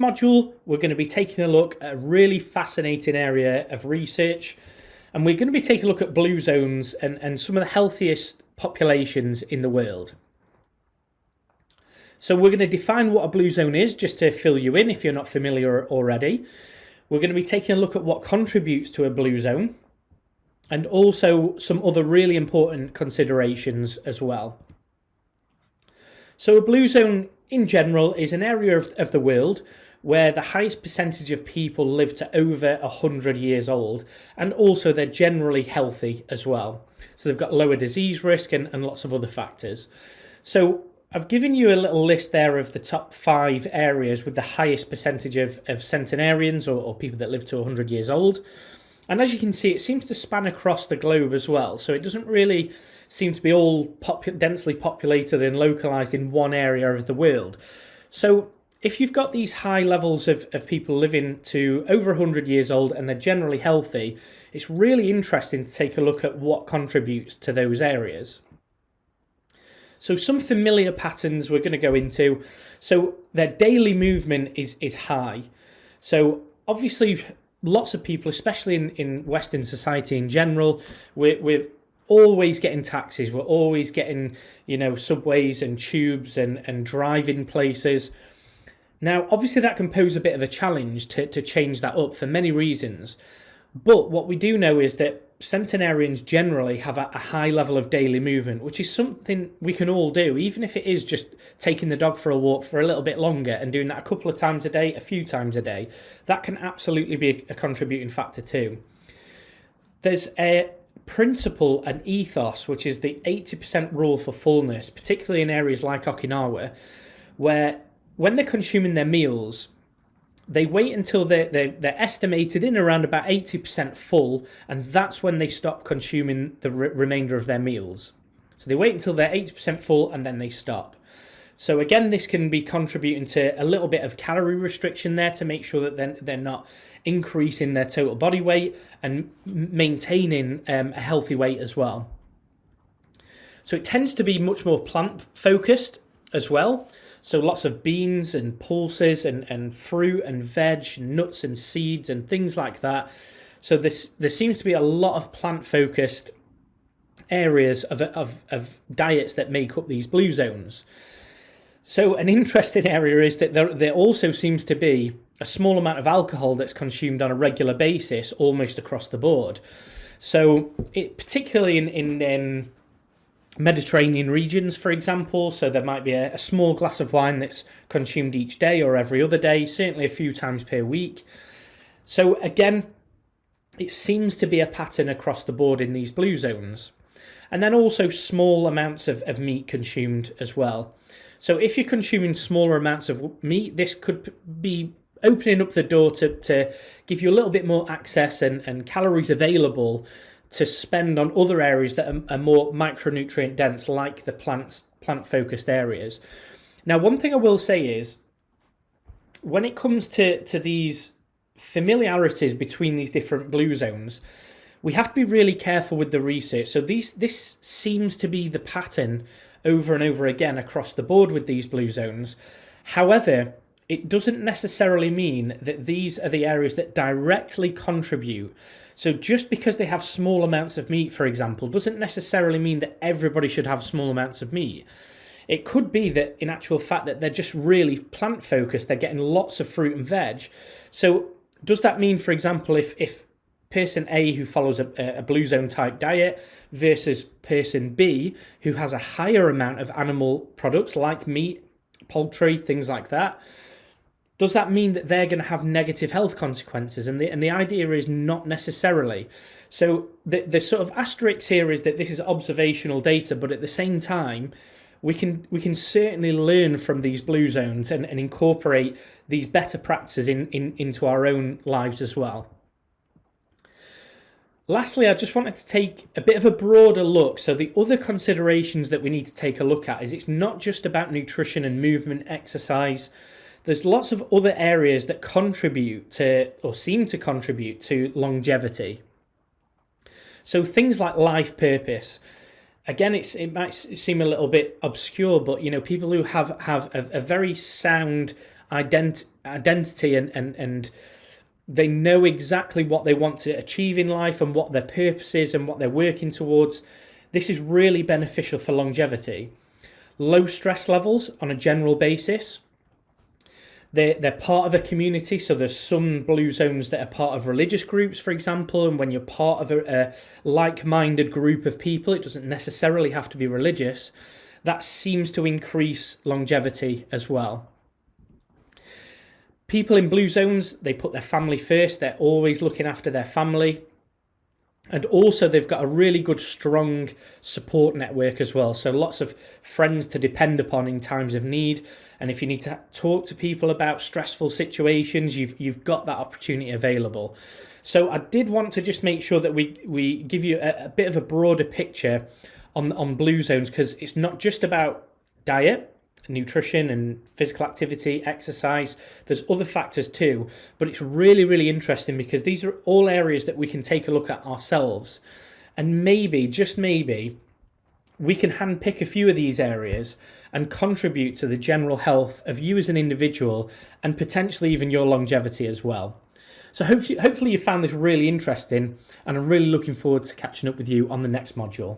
module, we're going to be taking a look at a really fascinating area of research, and we're going to be taking a look at blue zones and some of the healthiest populations in the world. So we're going to define what a blue zone is, just to fill you in if you're not familiar already. We're going to be taking a look at what contributes to a blue zone, and also some other really important considerations as well. So a blue zone in general is an area of the world where the highest percentage of people live to over 100 years old, and also they're generally healthy as well. So they've got lower disease risk and lots of other factors. So I've given you a little list there of the top 5 areas with the highest percentage of centenarians or people that live to 100 years old. And as you can see, it seems to span across the globe as well. So it doesn't really seem to be all densely populated and localized in one area of the world. So if you've got these high levels of people living to over 100 years old and they're generally healthy, it's really interesting to take a look at what contributes to those areas. So some familiar patterns we're going to go into. So their daily movement is high. So obviously lots of people, especially in Western society in general, we're always getting taxis. We're always getting, subways and tubes and driving places. Now, obviously that can pose a bit of a challenge to change that up for many reasons. But what we do know is that centenarians generally have a high level of daily movement, which is something we can all do, even if it is just taking the dog for a walk for a little bit longer and doing that a couple of times a day, a few times a day. That can absolutely be a contributing factor too. There's a principle and ethos, which is the 80% rule for fullness, particularly in areas like Okinawa, where when they're consuming their meals, they wait until they're estimated in around about 80% full, and that's when they stop consuming the remainder of their meals. So they wait until they're 80% full and then they stop. So again, this can be contributing to a little bit of calorie restriction there to make sure that they're not increasing their total body weight and maintaining a healthy weight as well. So it tends to be much more plant focused as well. So lots of beans and pulses and fruit and veg, nuts and seeds and things like that. So there seems to be a lot of plant-focused areas of diets that make up these blue zones. So an interesting area is that there also seems to be a small amount of alcohol that's consumed on a regular basis almost across the board. So particularly in Mediterranean regions, for example, so there might be a small glass of wine that's consumed each day or every other day, certainly a few times per week. So again, it seems to be a pattern across the board in these blue zones. And then also small amounts of meat consumed as well. So if you're consuming smaller amounts of meat, this could be opening up the door to give you a little bit more access and calories available to spend on other areas that are more micronutrient dense, like the plant-focused areas. Now, one thing I will say is, when it comes to these familiarities between these different blue zones, we have to be really careful with the research. So this seems to be the pattern over and over again across the board with these blue zones. However, it doesn't necessarily mean that these are the areas that directly contribute. So just because they have small amounts of meat, for example, doesn't necessarily mean that everybody should have small amounts of meat. It could be that in actual fact that they're just really plant focused, they're getting lots of fruit and veg. So does that mean, for example, if person A who follows a blue zone type diet versus person B who has a higher amount of animal products like meat, poultry, things like that, does that mean that they're going to have negative health consequences? And the idea is not necessarily. So the sort of asterisk here is that this is observational data, but at the same time, we can certainly learn from these blue zones and incorporate these better practices into our own lives as well. Lastly, I just wanted to take a bit of a broader look. So the other considerations that we need to take a look at is it's not just about nutrition and movement, exercise. There's lots of other areas that contribute to, or seem to contribute to, longevity. So things like life purpose. Again, it might seem a little bit obscure, but people who have a very sound identity, and they know exactly what they want to achieve in life and what their purpose is and what they're working towards. This is really beneficial for longevity. Low stress levels on a general basis. They're part of a community, so there's some blue zones that are part of religious groups, for example, and when you're part of a like-minded group of people, it doesn't necessarily have to be religious, that seems to increase longevity as well. People in blue zones, they put their family first. They're always looking after their family. And also they've got a really good, strong support network as well. So lots of friends to depend upon in times of need. And if you need to talk to people about stressful situations, you've got that opportunity available. So I did want to just make sure that we give you a bit of a broader picture on blue zones, because it's not just about diet, nutrition and physical activity, exercise. There's other factors too, but it's really, really interesting because these are all areas that we can take a look at ourselves, and maybe, just maybe, we can handpick a few of these areas and contribute to the general health of you as an individual and potentially even your longevity as well. So hopefully you found this really interesting, and I'm really looking forward to catching up with you on the next module.